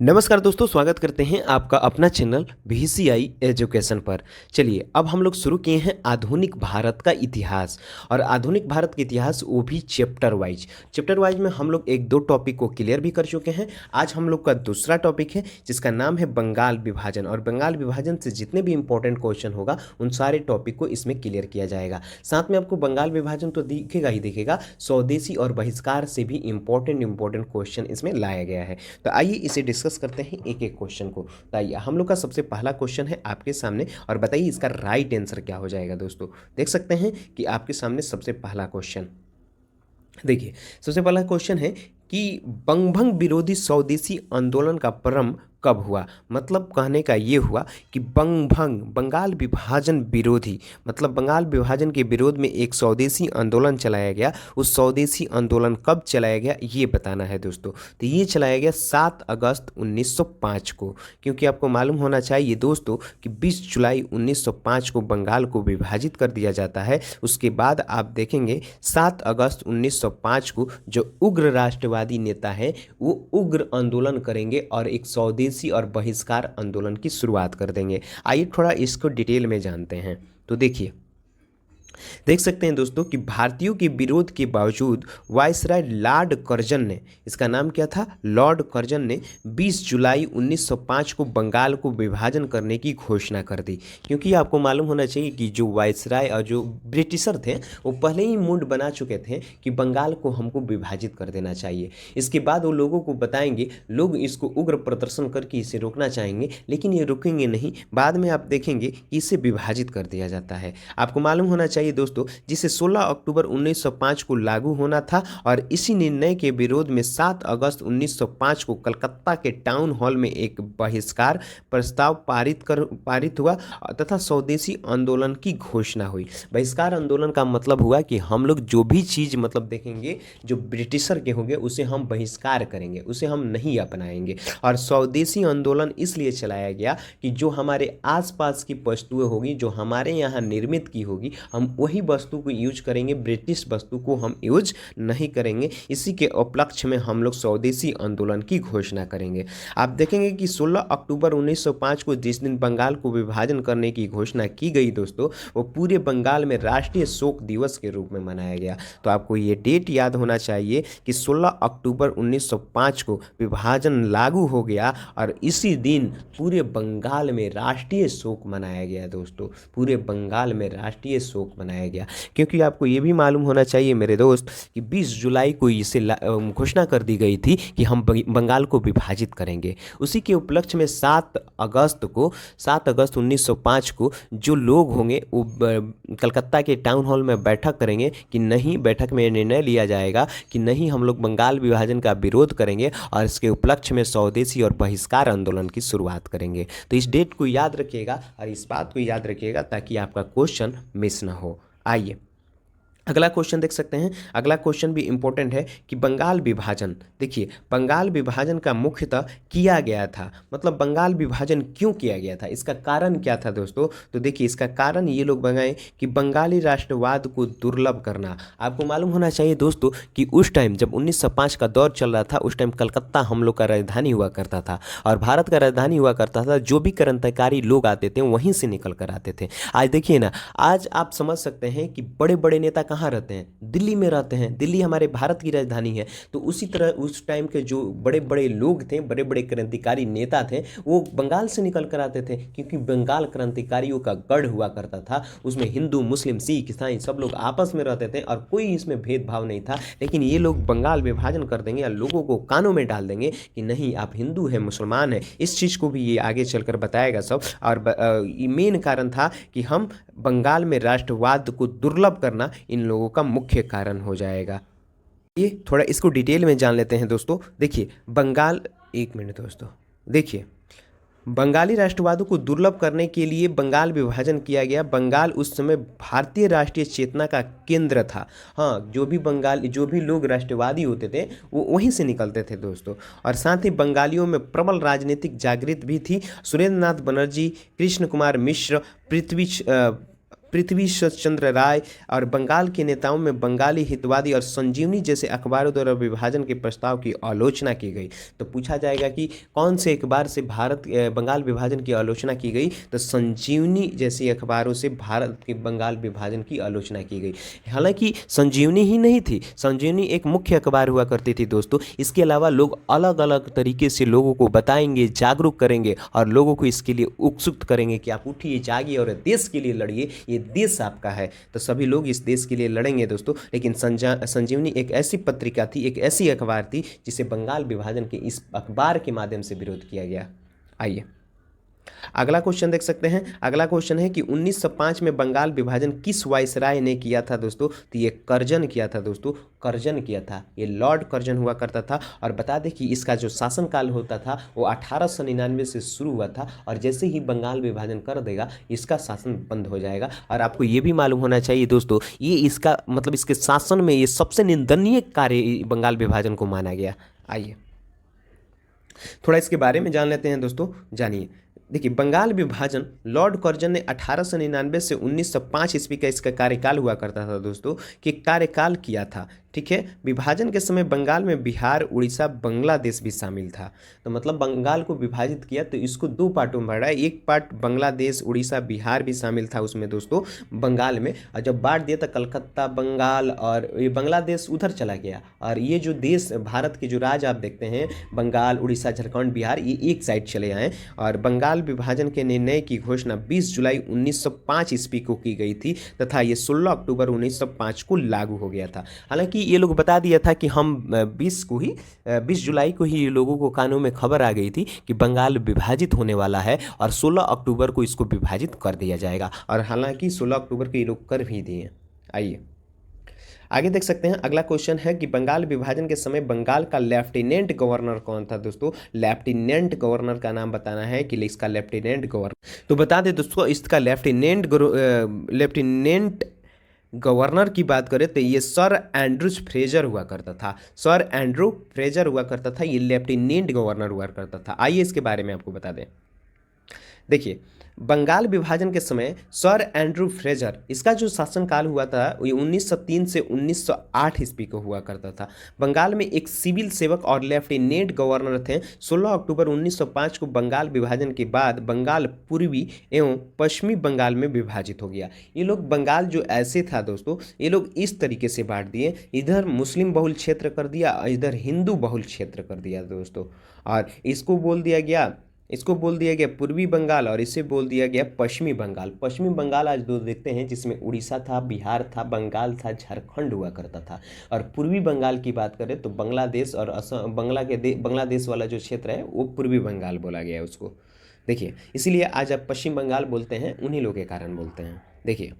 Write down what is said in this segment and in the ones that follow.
नमस्कार दोस्तों, स्वागत करते हैं आपका अपना चैनल VCI एजुकेशन पर। चलिए अब हम लोग शुरू किए हैं आधुनिक भारत का इतिहास। और आधुनिक भारत का इतिहास वो भी चैप्टर वाइज में हम लोग एक दो टॉपिक को क्लियर भी कर चुके हैं। आज हम लोग का दूसरा टॉपिक है जिसका नाम है बंगाल विभाजन। और बंगाल विभाजन से जितने भी इंपॉर्टेंट क्वेश्चन होगा उन सारे टॉपिक को इसमें क्लियर किया जाएगा। साथ में आपको बंगाल विभाजन तो दिखेगा ही दिखेगा, स्वदेशी और बहिष्कार से भी इंपॉर्टेंट क्वेश्चन इसमें लाया गया है। तो आइए इसे डिस्कस करते हैं एक एक क्वेश्चन को। तो आइए हम लोग का सबसे पहला क्वेश्चन है आपके सामने, और बताइए इसका राइट आंसर क्या हो जाएगा। दोस्तों देख सकते हैं कि आपके सामने सबसे पहला क्वेश्चन, देखिए सबसे पहला क्वेश्चन है कि बंगभंग विरोधी स्वदेशी आंदोलन का प्रारंभ कब हुआ। मतलब कहने का ये हुआ कि बंगभंग बंगाल विभाजन विरोधी, मतलब बंगाल विभाजन के विरोध में एक स्वदेशी आंदोलन चलाया गया। उस स्वदेशी आंदोलन कब चलाया गया ये बताना है दोस्तों। तो ये चलाया गया 7 अगस्त 1905 को, क्योंकि आपको मालूम होना चाहिए दोस्तों कि 20 जुलाई 1905 को बंगाल को विभाजित कर दिया जाता है। उसके बाद आप देखेंगे 7 अगस्त 1905 को जो उग्र राष्ट्रवादी नेता है वो उग्र आंदोलन करेंगे और एक स्वदेशी और बहिष्कार आंदोलन की शुरुआत कर देंगे। आइए थोड़ा इसको डिटेल में जानते हैं। तो देखिए देख सकते हैं दोस्तों कि भारतीयों के विरोध के बावजूद वायसराय लॉर्ड कर्जन ने, इसका नाम क्या था, लॉर्ड कर्जन ने 20 जुलाई 1905 को बंगाल को विभाजन करने की घोषणा कर दी। क्योंकि आपको मालूम होना चाहिए कि जो वायसराय और जो ब्रिटिशर थे वो पहले ही मूड बना चुके थे कि बंगाल को हमको विभाजित कर देना चाहिए। इसके बाद वो लोगों को बताएंगे, लोग इसको उग्र प्रदर्शन करके इसे रोकना चाहेंगे, लेकिन ये रुकेंगे नहीं। बाद में आप देखेंगे कि इसे विभाजित कर दिया जाता है। आपको मालूम होना चाहिए दोस्तों, जिसे 16 अक्टूबर 1905 को लागू होना था। और इसी निर्णय के विरोध में 7 अगस्त 1905 को कलकत्ता के टाउन हॉल में एक बहिष्कार प्रस्ताव पारित हुआ तथा स्वदेशी आंदोलन की घोषणा हुई। बहिष्कार आंदोलन का मतलब हुआ कि हम लोग जो भी चीज़ मतलब देखेंगे जो ब्रिटिशर के होंगे उसे हम बहिष्कार करेंगे, उसे हम नहीं अपनाएंगे। और स्वदेशी आंदोलन इसलिए चलाया गया कि जो हमारे आसपास की वस्तुएं होगी, जो हमारे यहाँ निर्मित की होगी, हम वही वस्तु को यूज करेंगे, ब्रिटिश वस्तु को हम यूज नहीं करेंगे। इसी के उपलक्ष्य में हम लोग स्वदेशी आंदोलन की घोषणा करेंगे। आप देखेंगे कि 16 अक्टूबर 1905 को जिस दिन बंगाल को विभाजन करने की घोषणा की गई दोस्तों, वो पूरे बंगाल में राष्ट्रीय शोक दिवस के रूप में मनाया गया। तो आपको ये डेट याद होना चाहिए कि 16 अक्टूबर 1905 को विभाजन लागू हो गया और इसी दिन पूरे बंगाल में राष्ट्रीय शोक मनाया गया दोस्तों। पूरे बंगाल में राष्ट्रीय शोक मनाया गया। क्योंकि आपको ये भी मालूम होना चाहिए मेरे दोस्त कि 20 जुलाई को इसे घोषणा कर दी गई थी कि हम बंगाल को विभाजित करेंगे। उसी के उपलक्ष्य में 7 अगस्त 1905 को जो लोग होंगे वो कलकत्ता के टाउन हॉल में बैठक करेंगे कि नहीं, बैठक में निर्णय लिया जाएगा कि नहीं, हम लोग बंगाल विभाजन का विरोध करेंगे और इसके उपलक्ष्य में स्वदेशी और बहिष्कार आंदोलन की शुरुआत करेंगे। तो इस डेट को याद रखिएगा और इस बात को याद रखिएगा ताकि आपका क्वेश्चन मिस ना हो। आइए अगला क्वेश्चन देख सकते हैं। अगला क्वेश्चन भी इंपॉर्टेंट है कि बंगाल विभाजन, देखिए बंगाल विभाजन का मुख्यतः किया गया था, मतलब बंगाल विभाजन क्यों किया गया था, इसका कारण क्या था दोस्तों। तो देखिए इसका कारण ये लोग बनाए कि बंगाली राष्ट्रवाद को दुर्लभ करना। आपको मालूम होना चाहिए दोस्तों कि उस टाइम जब 1905 का दौर चल रहा था, उस टाइम कलकत्ता हम लोग का राजधानी हुआ करता था और भारत का राजधानी हुआ करता था। जो भी क्रांतिकारी लोग आते थे वहीं से निकल कर आते थे। आज देखिए ना, आज आप समझ सकते हैं कि बड़े बड़े नेता कहाँ रहते हैं, दिल्ली में रहते हैं। दिल्ली हमारे भारत की राजधानी है। तो उसी तरह उस टाइम के जो बड़े बड़े लोग थे, बड़े बड़े क्रांतिकारी नेता थे, वो बंगाल से निकल कर आते थे। क्योंकि बंगाल क्रांतिकारियों का गढ़ हुआ करता था। उसमें हिंदू, मुस्लिम, सिख, ईसाई सब लोग आपस में रहते थे और कोई इसमें भेदभाव नहीं था। लेकिन ये लोग बंगाल विभाजन कर देंगे या लोगों को कानों में डाल देंगे कि नहीं, आप हिंदू हैं, मुसलमान हैं। इस चीज़ को भी ये आगे चलकर बताएगा सब। और मेन कारण था कि हम बंगाल में राष्ट्रवाद को दुर्लभ करना इन लोगों का मुख्य कारण हो जाएगा। ये थोड़ा इसको डिटेल में जान लेते हैं दोस्तों। देखिए बंगाल, एक मिनट दोस्तों, देखिए बंगाली राष्ट्रवाद को दुर्लभ करने के लिए बंगाल विभाजन किया गया। बंगाल उस समय भारतीय राष्ट्रीय चेतना का केंद्र था। हाँ, जो भी लोग राष्ट्रवादी होते थे वो वहीं से निकलते थे दोस्तों। और साथ ही बंगालियों में प्रबल राजनीतिक जागृति भी थी। सुरेंद्र नाथ बनर्जी, कृष्ण कुमार मिश्र, पृथ्वी चंद्र राय और बंगाल के नेताओं में बंगाली हितवादी और संजीवनी जैसे अखबारों द्वारा विभाजन के प्रस्ताव की आलोचना की गई। तो पूछा जाएगा कि कौन से अखबार से बंगाल विभाजन की आलोचना की गई, तो संजीवनी जैसी अखबारों से भारत के बंगाल विभाजन की आलोचना की गई। हालांकि संजीवनी ही नहीं थी, संजीवनी एक मुख्य अखबार हुआ करती थी दोस्तों। इसके अलावा लोग अलग अलग तरीके से लोगों को बताएंगे, जागरूक करेंगे और लोगों को इसके लिए उत्सुक करेंगे कि आप उठिए, जागिए और देश के लिए लड़िए, ये देश आपका है। तो सभी लोग इस देश के लिए लड़ेंगे दोस्तों। लेकिन संजीवनी एक ऐसी पत्रिका थी, एक ऐसी अखबार थी जिसे बंगाल विभाजन के इस अखबार के माध्यम से विरोध किया गया। आइए अगला क्वेश्चन देख सकते हैं। अगला क्वेश्चन है कि 1905 में बंगाल विभाजन किस वायसराय ने किया था दोस्तों? तो ये कर्जन किया था दोस्तों, कर्जन किया था, ये लॉर्ड कर्जन हुआ करता था। और बता दें कि इसका जो शासनकाल होता था वो 1899 से शुरू हुआ था और जैसे ही बंगाल विभाजन कर देगा इसका शासन बंद हो जाएगा। और आपको ये भी मालूम होना चाहिए दोस्तों, ये इसका मतलब इसके शासन में ये सबसे निंदनीय कार्य बंगाल विभाजन को माना गया। आइए थोड़ा इसके बारे में जान लेते हैं दोस्तों। जानिए, देखिए बंगाल विभाजन लॉर्ड कर्जन ने 1899 से 1905 ईस्वी का इसका कार्यकाल हुआ करता था दोस्तों, कि कार्यकाल किया था। ठीक है, विभाजन के समय बंगाल में बिहार, उड़ीसा, बांग्लादेश भी शामिल था। तो मतलब बंगाल को विभाजित किया तो इसको दो पार्टों में बांटा। एक पार्ट बांग्लादेश, उड़ीसा, बिहार भी शामिल था उसमें दोस्तों बंगाल में। और जब बांट दिया तो कलकत्ता, बंगाल और ये बांग्लादेश उधर चला गया। और ये जो देश भारत के जो राज्य आप देखते हैं बंगाल, उड़ीसा, झारखंड, बिहार, ये एक साइड चले आए। और बंगाल विभाजन के निर्णय की घोषणा 20 जुलाई 1905 ईस्वी को की गई थी तथा ये 16 अक्टूबर 1905 को लागू हो गया था। हालांकि ये लोग बता दिया था कि हम 20 जुलाई को ही लोगों को कानों में खबर आ गई थी कि बंगाल विभाजित होने वाला है और 16 अक्टूबर को इसको विभाजित कर दिया जाएगा। और हालांकि 16 अक्टूबर को ये लोग कर भी दिए। आइए आगे देख सकते हैं। अगला क्वेश्चन है कि बंगाल विभाजन के समय बंगाल का लेफ्टिनेंट गवर्नर कौन था दोस्तों? लेफ्टिनेंट गवर्नर का नाम बताना है कि इसका लेफ्टिनेंट गवर्नर। तो बता दें दोस्तों, इसका लेफ्टिनेंट गवर्नर की बात करें तो ये सर एंड्रूज फ्रेजर हुआ करता था। सर एंड्रू फ्रेजर हुआ करता था, ये लेफ्टिनेंट गवर्नर हुआ करता था। आइए इसके बारे में आपको बता दें। देखिए बंगाल विभाजन के समय सर एंड्रू फ्रेजर, इसका जो शासनकाल हुआ था ये 1903 से 1908 ईस्वी को हुआ करता था। बंगाल में एक सिविल सेवक और लेफ्टिनेंट गवर्नर थे। 16 अक्टूबर 1905 को बंगाल विभाजन के बाद बंगाल पूर्वी एवं पश्चिमी बंगाल में विभाजित हो गया। ये लोग बंगाल जो ऐसे था दोस्तों, ये लोग इस तरीके से बांट दिए, इधर मुस्लिम बहुल क्षेत्र कर दिया, इधर हिंदू बहुल क्षेत्र कर दिया दोस्तों। और इसको बोल दिया गया पूर्वी बंगाल और इसे बोल दिया गया पश्चिमी बंगाल। पश्चिमी बंगाल आज दो देखते हैं जिसमें उड़ीसा था, बिहार था, बंगाल था, झारखंड हुआ करता था। और पूर्वी बंगाल की बात करें तो बांग्लादेश और असम, बांग्लादेश वाला जो क्षेत्र है वो पूर्वी बंगाल बोला गया है उसको। देखिए इसीलिए आज आप पश्चिम बंगाल बोलते हैं, उन्हीं लोगों के कारण बोलते हैं। देखिए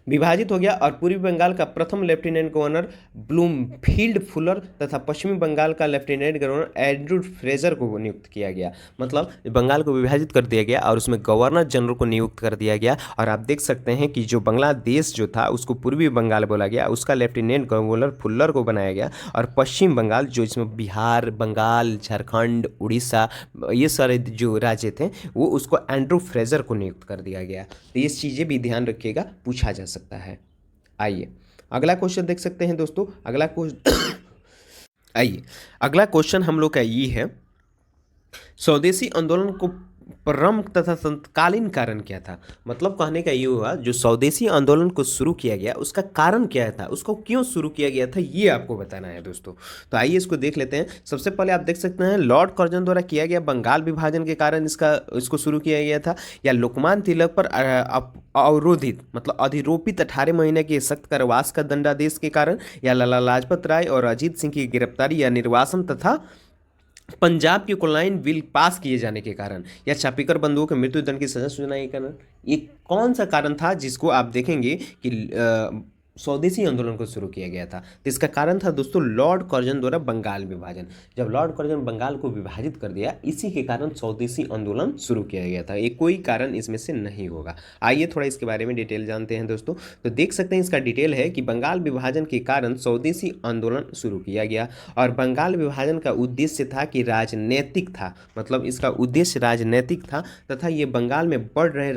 विभाजित हो गया और पूर्वी बंगाल का प्रथम लेफ्टिनेंट गवर्नर ब्लूमफील्ड फुलर तथा पश्चिमी बंगाल का लेफ्टिनेंट गवर्नर एंड्रू फ्रेजर को नियुक्त किया गया। मतलब बंगाल को विभाजित कर दिया गया और उसमें गवर्नर जनरल को नियुक्त कर दिया गया। और आप देख सकते हैं कि जो बांग्लादेश जो था उसको पूर्वी बंगाल बोला गया, उसका लेफ्टिनेंट गवर्नर फुल्लर को बनाया गया। और पश्चिम बंगाल जो इसमें बिहार, बंगाल, झारखंड, उड़ीसा, ये सारे जो राज्य थे वो उसको एंड्रू फ्रेजर को नियुक्त कर दिया गया। तो ये चीज़ें भी ध्यान रखिएगा, पूछा जा सकता है। आइए अगला क्वेश्चन देख सकते हैं दोस्तों। आइए अगला क्वेश्चन हम लोग का ये है, स्वदेशी आंदोलन को प्रारंभ तथा तत्कालीन कारण क्या था? मतलब कहने का ये हुआ जो स्वदेशी आंदोलन को शुरू किया गया उसका कारण क्या था, उसको क्यों शुरू किया गया था, ये आपको बताना है दोस्तों। तो आइए इसको देख लेते हैं। सबसे पहले आप देख सकते हैं लॉर्ड कर्जन द्वारा किया गया बंगाल विभाजन के कारण इसको शुरू किया गया था, या लोकमान्य तिलक पर अवरोधित मतलब अधिरोपित 18 महीने के सख्त कारावास का दंडादेश के कारण, या लाला लाजपत राय और अजीत सिंह की गिरफ्तारी या निर्वासन तथा पंजाब के कोलाइन बिल पास किए जाने के कारण, या चापीकर बंधुओं के मृत्युदंड की सजा सुनाने के कारण। ये कौन सा कारण था जिसको आप देखेंगे कि स्वदेशी आंदोलन को शुरू किया गया था? तो इसका कारण था दोस्तों लॉर्ड कर्जन द्वारा बंगाल विभाजन। जब लॉर्ड कर्जन बंगाल को विभाजित कर दिया, इसी के कारण स्वदेशी आंदोलन शुरू किया गया था। ये कोई कारण इसमें से नहीं होगा। आइए थोड़ा इसके बारे में डिटेल जानते हैं दोस्तों। तो देख सकते हैं इसका डिटेल है कि बंगाल विभाजन के कारण स्वदेशी आंदोलन शुरू किया गया। और बंगाल विभाजन का उद्देश्य था कि राजनैतिक था, मतलब इसका उद्देश्य राजनैतिक था तथा ये बंगाल में बढ़ रहे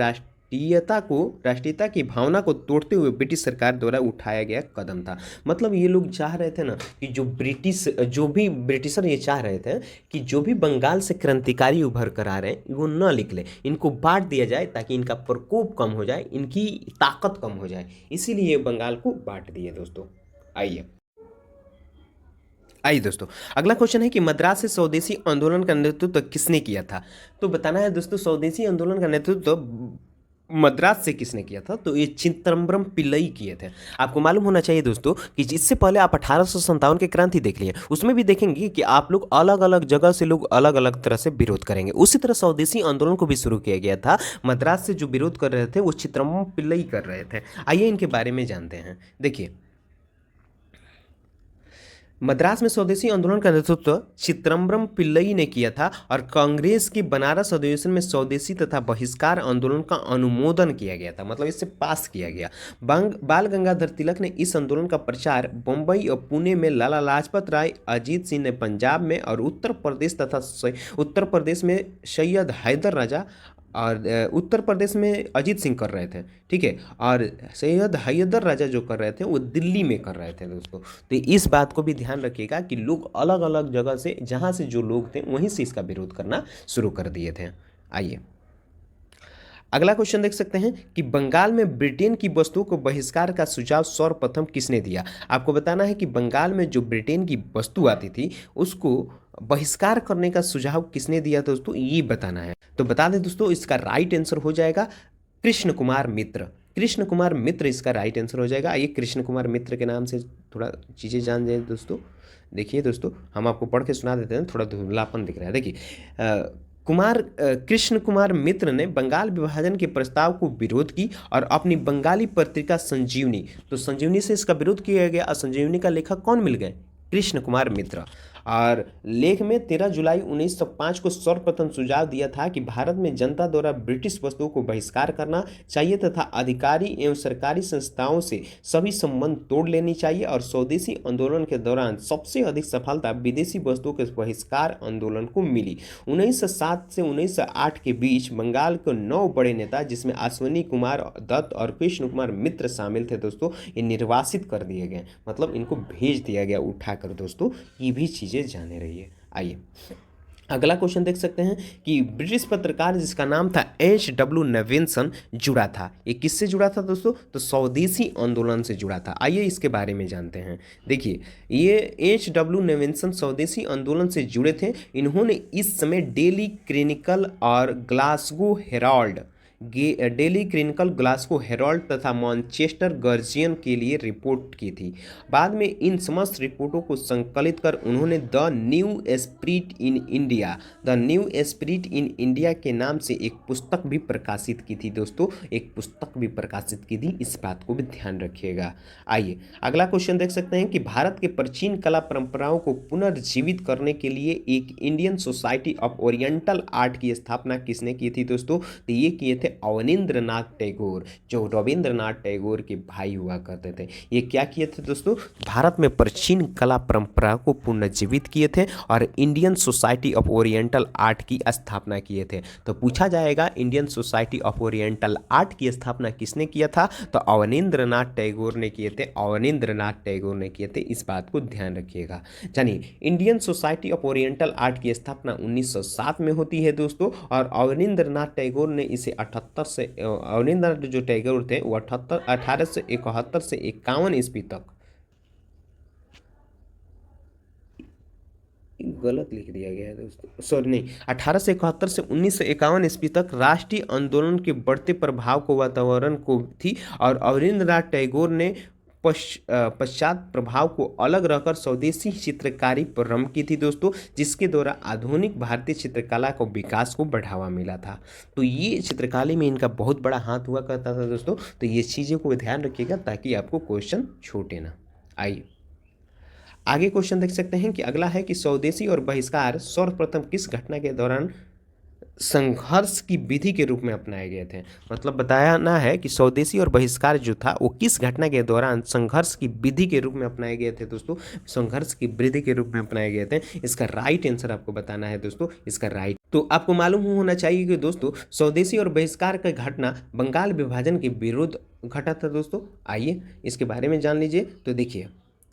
राष्ट्रीयता की भावना को तोड़ते हुए ब्रिटिश सरकार द्वारा उठाया गया कदम था। मतलब ये लोग चाह रहे थे ना कि जो भी ब्रिटिशर ये चाह रहे थे कि जो भी बंगाल से क्रांतिकारी उभर कर आ रहे हैं वो न निकले, इनको बांट दिया जाए ताकि इनका प्रकोप कम हो जाए, इनकी ताकत कम हो जाए, इसीलिए ये बंगाल को बांट दिए दोस्तों। आइए आइए दोस्तों, अगला क्वेश्चन है कि मद्रास से स्वदेशी आंदोलन का नेतृत्व किसने किया था। तो बताना है दोस्तों, स्वदेशी आंदोलन का नेतृत्व मद्रास से किसने किया था। तो ये चिदम्बरम पिल्लई किए थे। आपको मालूम होना चाहिए दोस्तों कि इससे पहले आप 1857 की क्रांति देख लिए, उसमें भी देखेंगे कि आप लोग अलग अलग जगह से लोग अलग अलग तरह से विरोध करेंगे। उसी तरह स्वदेशी आंदोलन को भी शुरू किया गया था। मद्रास से जो विरोध कर रहे थे वो चिदम्बरम पिल्लई कर रहे थे। आइए इनके बारे में जानते हैं। देखिए, मद्रास में स्वदेशी आंदोलन का नेतृत्व चिदम्बरम पिल्लई ने किया था और कांग्रेस की बनारस अधिवेशन में स्वदेशी तथा बहिष्कार आंदोलन का अनुमोदन किया गया था, मतलब इसे पास किया गया। बाल गंगाधर तिलक ने इस आंदोलन का प्रचार बम्बई और पुणे में लाला लाजपत राय, अजीत सिंह ने पंजाब में और उत्तर प्रदेश में सैयद हैदर राजा और उत्तर प्रदेश में अजीत सिंह कर रहे थे, ठीक है, और सैयद हैदर राजा जो कर रहे थे वो दिल्ली में कर रहे थे दोस्तों। तो इस बात को भी ध्यान रखिएगा कि लोग अलग अलग जगह से, जहाँ से जो लोग थे वहीं से इसका विरोध करना शुरू कर दिए थे। आइए अगला क्वेश्चन देख सकते हैं कि बंगाल में ब्रिटेन की वस्तुओं को बहिष्कार का सुझाव सर्वप्रथम किसने दिया। आपको बताना है कि बंगाल में जो ब्रिटेन की वस्तु आती थी उसको बहिष्कार करने का सुझाव किसने दिया दोस्तों, ये बताना है। तो बता दें दोस्तों, इसका राइट आंसर हो जाएगा कृष्ण कुमार मित्र। कृष्ण कुमार मित्र इसका राइट आंसर हो जाएगा। आइए कृष्ण कुमार मित्र के नाम से थोड़ा चीज़ें जान जाए दोस्तों। देखिए दोस्तों, हम आपको पढ़ के सुना देते हैं, थोड़ा धुंधलापन दिख रहा है। देखिए, कृष्ण कुमार मित्र ने बंगाल विभाजन के प्रस्ताव को विरोध की और अपनी बंगाली पत्रिका संजीवनी, तो संजीवनी से इसका विरोध किया गया और संजीवनी का लेखक कौन मिल गए, कृष्ण कुमार मित्र। और लेख में 13 जुलाई 1905 को सर्वप्रथम सुझाव दिया था कि भारत में जनता द्वारा ब्रिटिश वस्तुओं को बहिष्कार करना चाहिए तथा अधिकारी एवं सरकारी संस्थाओं से सभी संबंध तोड़ लेनी चाहिए। और स्वदेशी आंदोलन के दौरान सबसे अधिक सफलता विदेशी वस्तुओं के बहिष्कार आंदोलन को मिली। 1907 से 1908 के बीच बंगाल के 9 बड़े नेता, जिसमें अश्विनी कुमार दत्त और कृष्ण कुमार मित्र शामिल थे दोस्तों, ये निर्वासित कर दिए गए, मतलब इनको भेज दिया गया उठाकर दोस्तों। ये भी चीज़ें जाने रहिए। आइए अगला क्वेश्चन देख सकते हैं कि ब्रिटिश पत्रकार जिसका नाम था H.W. नेविल्सन जुड़ा था। ये किससे जुड़ा था दोस्तों, तो स्वदेशी आंदोलन से जुड़ा था। आइए इसके बारे में जानते हैं। देखिए, ये H.W. नेविल्सन स्वदेशी आंदोलन से जुड़े थे। इन्होंने इस समय डेली क्रॉनिकल और ग्लासगो हेराल्ड तथा मैनचेस्टर गार्जियन के लिए रिपोर्ट की थी। बाद में इन समस्त रिपोर्टों को संकलित कर उन्होंने the new spirit in India के नाम से एक पुस्तक भी प्रकाशित की थी दोस्तों, एक पुस्तक भी प्रकाशित की थी, इस बात को भी ध्यान रखिएगा। आइए अगला क्वेश्चन देख सकते हैं कि भारत के प्राचीन कला परंपराओं को पुनर्जीवित करने के लिए एक Indian society of oriental art की स्थापना किसने की थी दोस्तों, तो ये किए थे अवनींद्रनाथ टैगोर, जो रविंद्रनाथ टैगोर के भाई हुआ करते थे। ये क्या किए थे दोस्तों, भारत में प्राचीन कला परंपरा को पुनर्जीवित किए थे और Indian society of oriental art की स्थापना किए थे। तो पूछा जाएगा Indian society of oriental art की स्थापना किसने किया था, तो अवनींद्रनाथ टैगोर ने किए थे, अवनींद्रनाथ टैगोर ने किए थे, इस बात को ध्यान रखिएगा। जानिए, Indian society of oriental art की स्थापना 1907 में होती है दोस्तों, और अवनींद्रनाथ टैगोर ने इसे अवनींद्रनाथ जो टैगोर थे वो 1871 से 51 ईस्वी तक, गलत लिख दिया गया है दोस्तों, सॉरी नहीं, 1871 से 1951 ईस्वी तक राष्ट्रीय आंदोलन के बढ़ते प्रभाव को वातावरण को थी। और अवनींद्रनाथ टैगोर ने पश्चात प्रभाव को अलग रखकर स्वदेशी चित्रकारी प्रारंभ की थी दोस्तों, जिसके द्वारा आधुनिक भारतीय चित्रकला को विकास को बढ़ावा मिला था। तो ये चित्रकला में इनका बहुत बड़ा हाथ हुआ करता था दोस्तों। तो ये चीज़ों को ध्यान रखिएगा ताकि आपको क्वेश्चन छूटे ना। आइए आगे क्वेश्चन देख सकते हैं कि अगला है कि स्वदेशी और बहिष्कार सर्वप्रथम किस घटना के दौरान संघर्ष की विधि के रूप में अपनाए गए थे। मतलब बताना है कि स्वदेशी और बहिष्कार जो था वो किस घटना के दौरान संघर्ष की विधि के रूप में अपनाए गए थे दोस्तों, संघर्ष की विधि के रूप में अपनाए गए थे। इसका राइट आंसर आपको बताना है दोस्तों, इसका राइट। तो आपको मालूम होना चाहिए कि दोस्तों स्वदेशी और बहिष्कार का घटना बंगाल विभाजन के विरुद्ध घटा था दोस्तों। आइए इसके बारे में जान लीजिए। तो देखिए,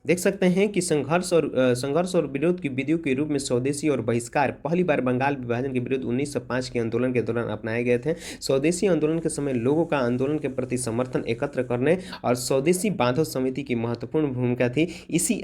देख सकते हैं कि संघर्ष और विरोध की विधियों के रूप में स्वदेशी और बहिष्कार पहली बार बंगाल विभाजन के विरुद्ध 1905 के आंदोलन के दौरान अपनाए गए थे। स्वदेशी आंदोलन के समय लोगों का आंदोलन के प्रति समर्थन एकत्र करने और स्वदेशी बांधव समिति की महत्वपूर्ण भूमिका थी। इसकी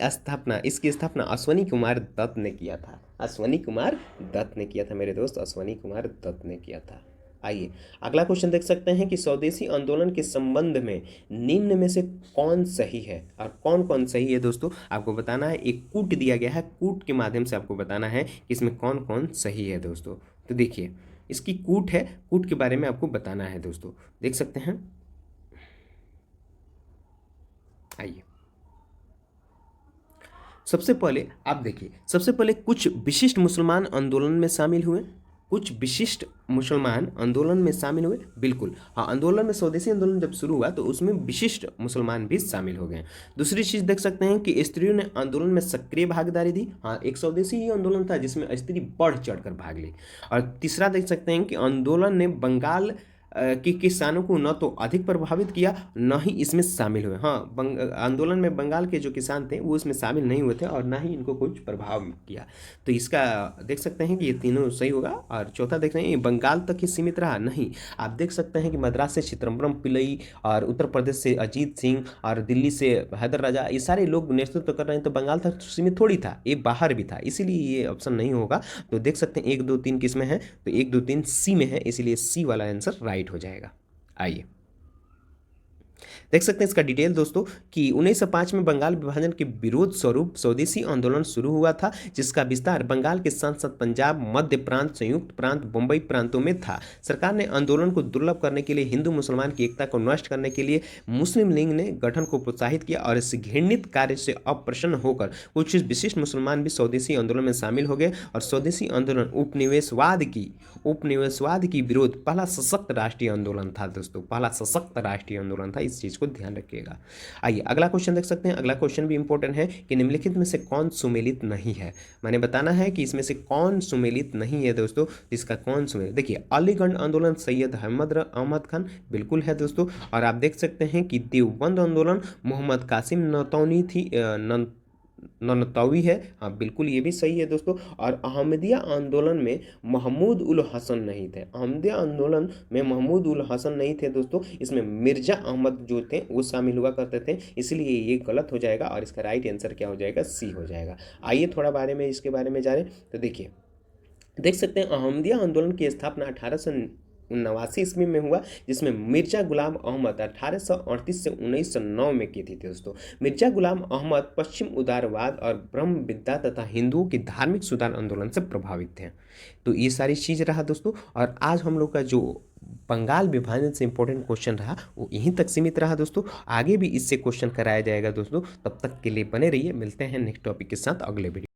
स्थापना अश्वनी कुमार दत्त ने किया था। अश्वनी कुमार दत्त ने किया था मेरे दोस्त, अश्वनी कुमार दत्त ने किया था। आइए अगला क्वेश्चन देख सकते हैं कि स्वदेशी आंदोलन के संबंध में निम्न में से कौन सही है, और कौन कौन सही है दोस्तों आपको बताना है। एक कूट दिया गया है, कूट के माध्यम से आपको बताना है कि इसमें कौन कौन सही है दोस्तों। तो देखिए इसकी कूट है, कूट के बारे में आपको बताना है दोस्तों, देख सकते हैं। आइए सबसे पहले आप देखिए, सबसे पहले कुछ विशिष्ट मुसलमान आंदोलन में शामिल हुए। कुछ विशिष्ट मुसलमान आंदोलन में शामिल हुए, बिल्कुल हाँ, आंदोलन में स्वदेशी आंदोलन जब शुरू हुआ तो उसमें विशिष्ट मुसलमान भी शामिल हो गए। दूसरी चीज़ देख सकते हैं कि स्त्रियों ने आंदोलन में सक्रिय भागीदारी दी। हाँ, एक स्वदेशी ही आंदोलन था जिसमें स्त्री बढ़ चढ़कर भाग ली। और तीसरा देख सकते हैं कि आंदोलन ने बंगाल कि किसानों को न तो अधिक प्रभावित किया न ही इसमें शामिल हुए। हाँ, आंदोलन में बंगाल के जो किसान थे वो इसमें शामिल नहीं हुए थे और ना ही इनको कुछ प्रभाव किया। तो इसका देख सकते हैं कि ये तीनों सही होगा। और चौथा देख रहे हैं, ये बंगाल तक ही सीमित रहा नहीं। आप देख सकते हैं कि मद्रास से चिदम्बरम पिल्लई और उत्तर प्रदेश से अजीत सिंह और दिल्ली से हैदर राजा, ये सारे लोग नेतृत्व कर रहे हैं, तो बंगाल तक सीमित थोड़ी था, ये बाहर भी था, इसीलिए ये ऑप्शन नहीं होगा। तो देख सकते हैं 1 2 3 किस में है, तो 1 2 3 सी में है, इसीलिए सी वाला आंसर राइट हो जाएगा। आइए देख सकते हैं इसका डिटेल दोस्तों कि 1905 में बंगाल विभाजन के विरोध स्वरूप स्वदेशी आंदोलन शुरू हुआ था, जिसका विस्तार बंगाल के सांसद पंजाब, मध्य प्रांत, संयुक्त प्रांत, बंबई प्रांतों में था। सरकार ने आंदोलन को दुर्लभ करने के लिए, हिंदू मुसलमान की एकता को नष्ट करने के लिए मुस्लिम लीग ने गठन को प्रोत्साहित किया और इस घृणित कार्य से अप्रसन्न होकर कुछ विशिष्ट मुसलमान भी स्वदेशी आंदोलन में शामिल हो गए और स्वदेशी आंदोलन उपनिवेशवाद की विरोध पहला सशक्त राष्ट्रीय आंदोलन था दोस्तों, पहला सशक्त राष्ट्रीय आंदोलन था। इस चीज को ध्यान रखिएगा। आइए अगला क्वेश्चन देख सकते हैं। अगला क्वेश्चन भी इंपॉर्टेंट है कि निम्नलिखित में से कौन सुमेलित नहीं है। मैंने बताना है कि इसमें से कौन सुमेलित नहीं है दोस्तों, इसका कौन सुमेलित। देखिए अलीगढ़ आंदोलन सैयद अहमद खान बिल्कुल है दोस्तों। और आप देख सकते हैं कि देवबंद आंदोलन मोहम्मद कासिम ननतवी है, हाँ बिल्कुल ये भी सही है दोस्तों। और अहमदिया आंदोलन में महमूद उल हसन नहीं थे, अहमदिया आंदोलन में महमूद उल हसन नहीं थे दोस्तों, इसमें मिर्जा अहमद जो थे वो शामिल हुआ करते थे, इसलिए ये गलत हो जाएगा और इसका राइट आंसर क्या हो जाएगा, सी हो जाएगा। आइए थोड़ा इसके बारे में जाने। तो देखिए देख सकते हैं अहमदिया आंदोलन की स्थापना 1889 ईस्वी में हुआ, जिसमें मिर्जा गुलाम अहमद 1838 से 1909 में की थी दोस्तों। मिर्जा गुलाम अहमद पश्चिम उदारवाद और ब्रह्म विद्या तथा हिंदुओं की धार्मिक सुधार आंदोलन से प्रभावित थे। तो ये सारी चीज़ रहा दोस्तों। और आज हम लोग का जो बंगाल विभाजन से इंपॉर्टेंट क्वेश्चन रहा वो यहीं तक सीमित रहा दोस्तों। आगे भी इससे क्वेश्चन कराया जाएगा दोस्तों, तब तक के लिए बने रहिए। मिलते हैं नेक्स्ट टॉपिक के साथ अगले वीडियो।